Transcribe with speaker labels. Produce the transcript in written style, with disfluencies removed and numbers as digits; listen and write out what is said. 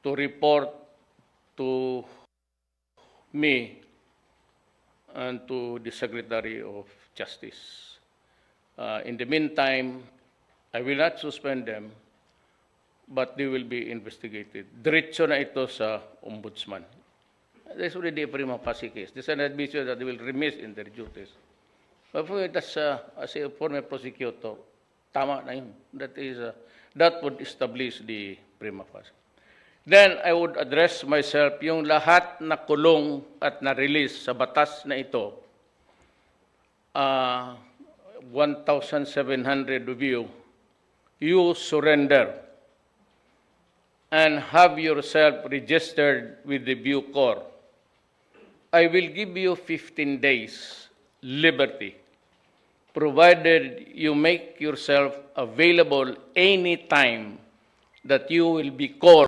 Speaker 1: to report to me and to the Secretary of Justice. In the meantime, I will not suspend them, but they will be investigated. Diretso na ito sa Ombudsman. There's already a prima facie case. This is an admission that they will remiss in their duties. But for that's, as a former prosecutor, tama na yun. That would establish the prima facie. Then I would address myself, yung lahat na kulong at na-release sa batas na ito, 1,700 of you, you surrender and have yourself registered with the Bucor. I will give you 15 days liberty, provided you make yourself available any time that you will be called